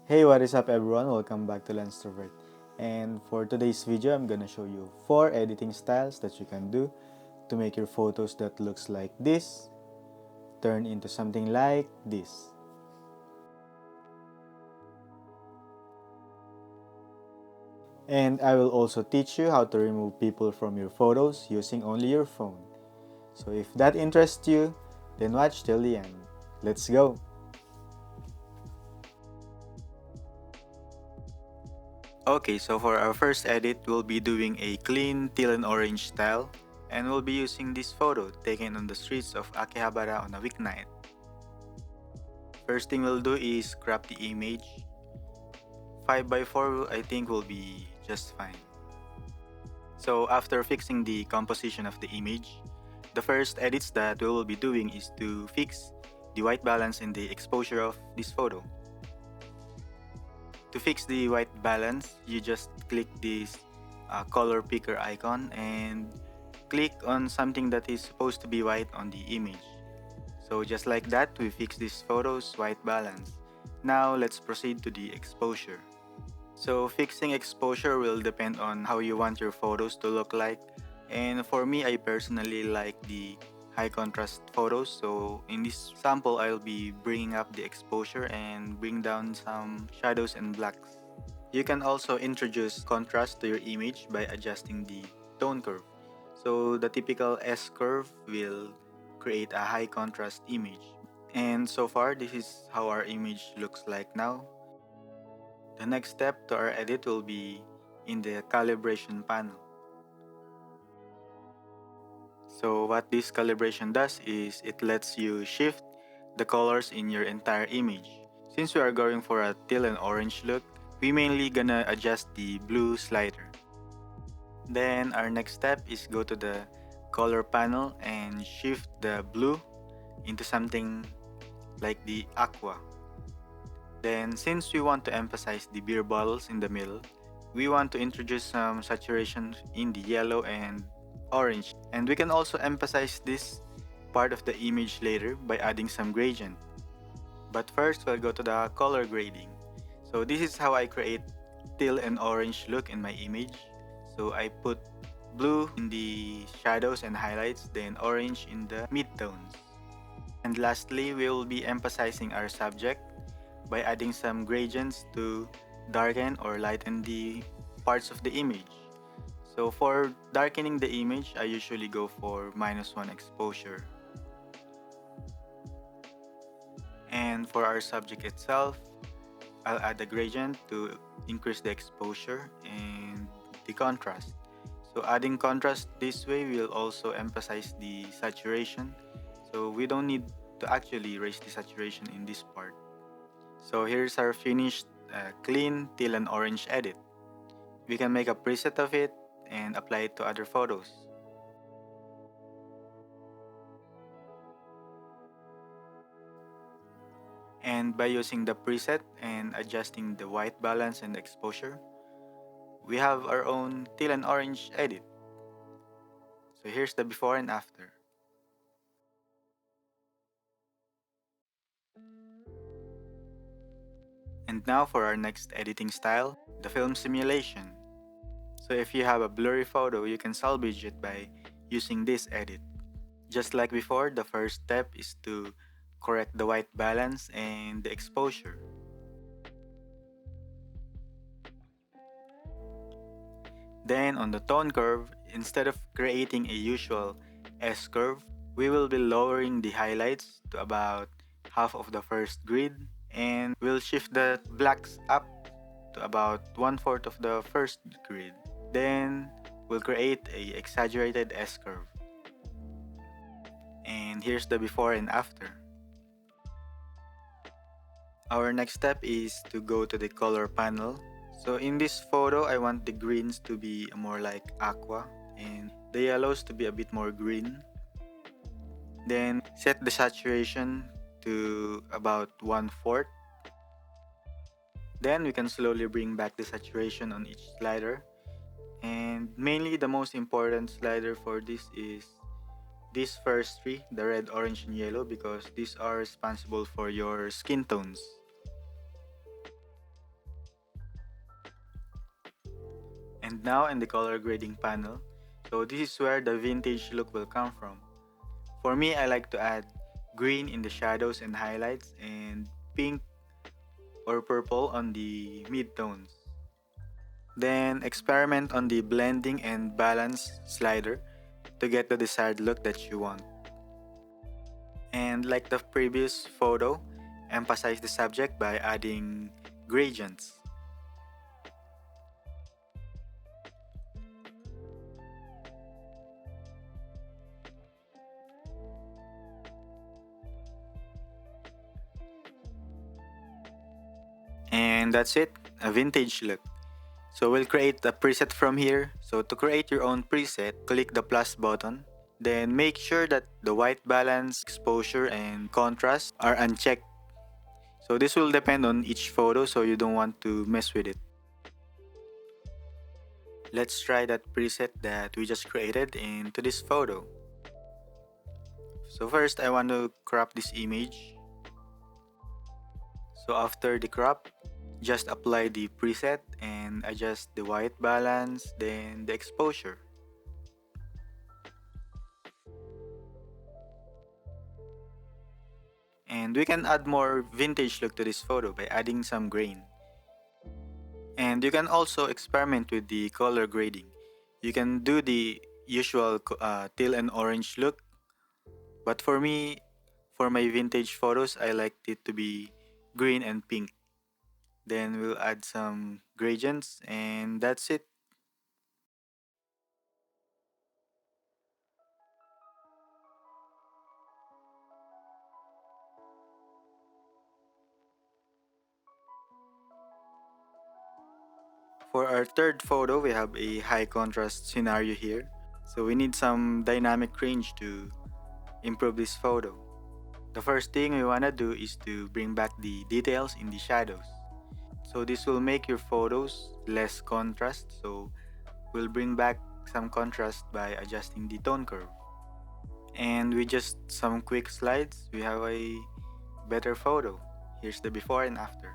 Hey, what is up everyone? Welcome back to Lenstrovert. And for today's video, I'm gonna show you 4 editing styles that you can do to make your photos that looks like this turn into something like this. And I will also teach you how to remove people from your photos using only your phone. So if that interests you, then watch till the end. Let's go! Okay, so for our first edit, we'll be doing a clean teal and orange style, and we'll be using this photo taken on the streets of Akihabara on a weeknight. First thing we'll do is crop the image. 5x4 I think will be just fine. So after fixing the composition of the image, the first edits that we will be doing is to fix the white balance and the exposure of this photo. To fix the white balance, you just click this color picker icon and click on something that is supposed to be white on the image. So just like that, we fix this photo's white balance. Now let's proceed to the exposure. So fixing exposure will depend on how you want your photos to look like. And for me, I personally like the high contrast photos. So in this sample, I'll be bringing up the exposure and bring down some shadows and blacks. You can also introduce contrast to your image by adjusting the tone curve. So the typical S curve will create a high contrast image. And so far, this is how our image looks like now. The next step to our edit will be in the calibration panel. So what this calibration does is it lets you shift the colors in your entire image. Since we are going for a teal and orange look, we mainly gonna adjust the blue slider. Then our next step is go to the color panel and shift the blue into something like the aqua. Then since we want to emphasize the beer bottles in the middle, we want to introduce some saturation in the yellow and orange. And we can also emphasize this part of the image later by adding some gradient. But first, we'll go to the color grading. So this is how I create teal and orange look in my image. So I put blue in the shadows and highlights, then orange in the midtones. And lastly, we will be emphasizing our subject by adding some gradients to darken or lighten the parts of the image. So for darkening the image, I usually go for -1 exposure. And for our subject itself, I'll add a gradient to increase the exposure and the contrast. So adding contrast this way will also emphasize the saturation. So we don't need to actually raise the saturation in this part. So here's our finished clean teal and orange edit. We can make a preset of it and apply it to other photos. And by using the preset and adjusting the white balance and exposure, we have our own teal and orange edit. So here's the before and after. And now for our next editing style, the film simulation. So if you have a blurry photo, you can salvage it by using this edit. Just like before, the first step is to correct the white balance and the exposure. Then on the tone curve, instead of creating a usual S curve, we will be lowering the highlights to about half of the first grid, and we'll shift the blacks up to about 1/4 of the first grid. Then we'll create a exaggerated S curve. And here's the before and after. Our next step is to go to the color panel. So in this photo, I want the greens to be more like aqua and the yellows to be a bit more green. Then set the saturation to about 1/4. Then we can slowly bring back the saturation on each slider. And mainly the most important slider for this is these first three, the red, orange, and yellow, because these are responsible for your skin tones. And now in the color grading panel, so this is where the vintage look will come from. For me, I like to add green in the shadows and highlights and pink or purple on the midtones. Then experiment on the blending and balance slider to get the desired look that you want. And like the previous photo, emphasize the subject by adding gradients. And that's it, a vintage look. So we'll create a preset from here. So to create your own preset, click the plus button. Then make sure that the white balance, exposure, and contrast are unchecked. So this will depend on each photo, so you don't want to mess with it. Let's try that preset that we just created into this photo. So first I want to crop this image. So after the crop, just apply the preset and adjust the white balance, then the exposure. And we can add more vintage look to this photo by adding some grain. And you can also experiment with the color grading. You can do the usual teal and orange look, but for me, for my vintage photos, I like it to be green and pink. Then we'll add some gradients and that's it. For our third photo, we have a high contrast scenario here. So we need some dynamic range to improve this photo. The first thing we want to do is to bring back the details in the shadows. So this will make your photos less contrast. So we'll bring back some contrast by adjusting the tone curve. And with just some quick slides, we have a better photo. Here's the before and after.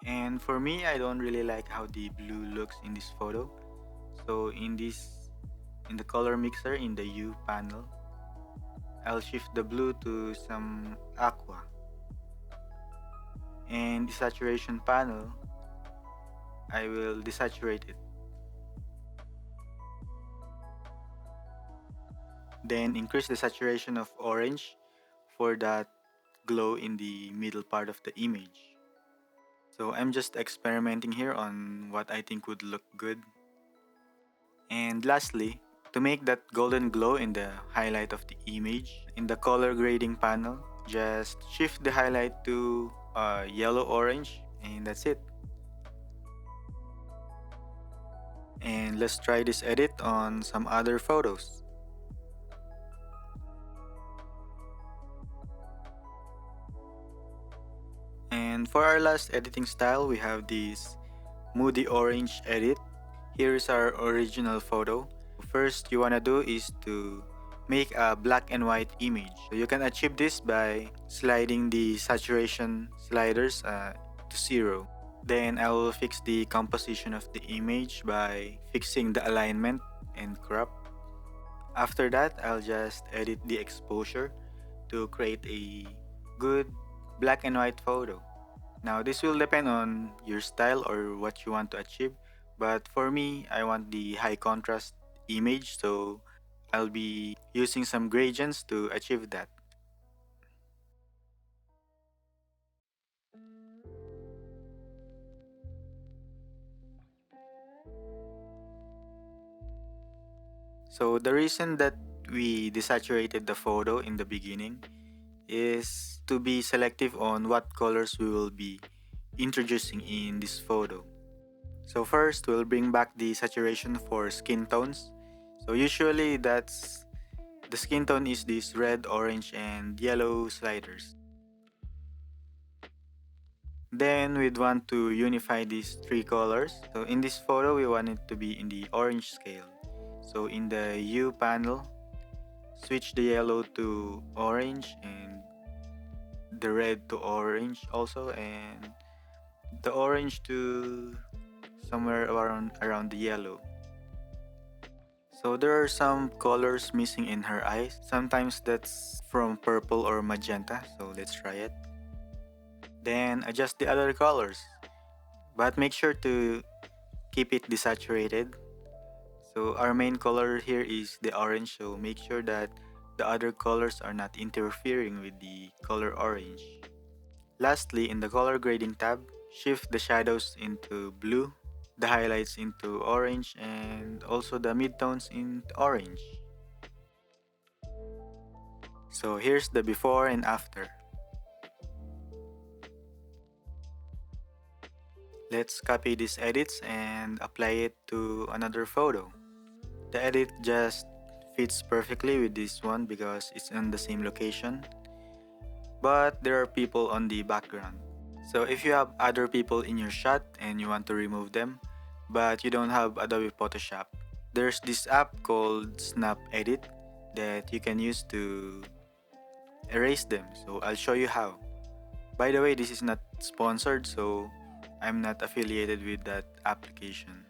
And for me, I don't really like how the blue looks in this photo. So in the color mixer in the U panel, I'll shift the blue to some aqua. And the saturation panel, I will desaturate it. Then increase the saturation of orange for that glow in the middle part of the image. So I'm just experimenting here on what I think would look good. And lastly, to make that golden glow in the highlight of the image, in the color grading panel, just shift the highlight to yellow-orange and that's it. And let's try this edit on some other photos. And for our last editing style, we have this moody orange edit. Here is our original photo. First you wanna do is to make a black and white image. So you can achieve this by sliding the saturation sliders to 0. Then I will fix the composition of the image by fixing the alignment and crop. After that, I'll just edit the exposure to create a good black and white photo. Now this will depend on your style or what you want to achieve, but for me, I want the high contrast image, so I'll be using some gradients to achieve that. So the reason that we desaturated the photo in the beginning is to be selective on what colors we will be introducing in this photo. So first, we'll bring back the saturation for skin tones. So usually that's the skin tone is these red, orange, and yellow sliders. Then we'd want to unify these three colors. So in this photo, we want it to be in the orange scale. So in the U panel, switch the yellow to orange and the red to orange also, and the orange to somewhere around the yellow. So there are some colors missing in her eyes. Sometimes that's from purple or magenta, so let's try it. Then adjust the other colors, but make sure to keep it desaturated. So our main color here is the orange, so make sure that the other colors are not interfering with the color orange. Lastly, in the color grading tab, shift the shadows into blue, the highlights into orange, and also the midtones into orange. So here's the before and after. Let's copy these edits and apply it to another photo. The edit just fits perfectly with this one because it's in the same location, but there are people on the background. So if you have other people in your shot and you want to remove them, but you don't have Adobe Photoshop, there's this app called SnapEdit that you can use to erase them. So I'll show you how. By the way, this is not sponsored, so I'm not affiliated with that application.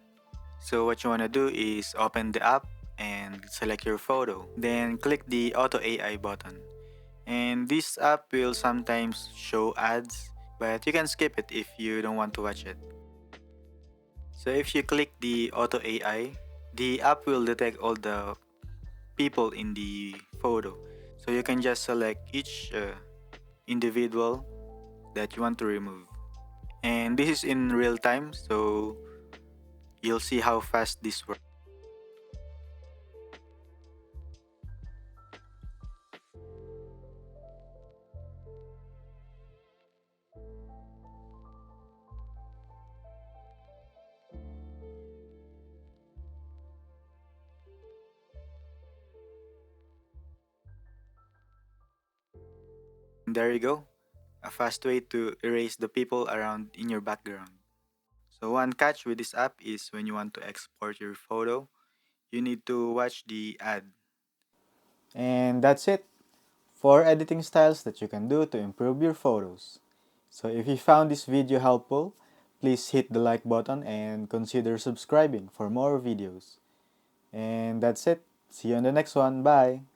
So what you want to do is open the app and select your photo. Then click the Auto AI button. And this app will sometimes show ads, but you can skip it if you don't want to watch it. So if you click the Auto AI, the app will detect all the people in the photo. So you can just select each individual that you want to remove. And this is in real time, so you'll see how fast this works. And there you go, a fast way to erase the people around in your background. So one catch with this app is when you want to export your photo, you need to watch the ad. And that's it. 4 editing styles that you can do to improve your photos. So if you found this video helpful, please hit the like button and consider subscribing for more videos. And that's it. See you on the next one. Bye!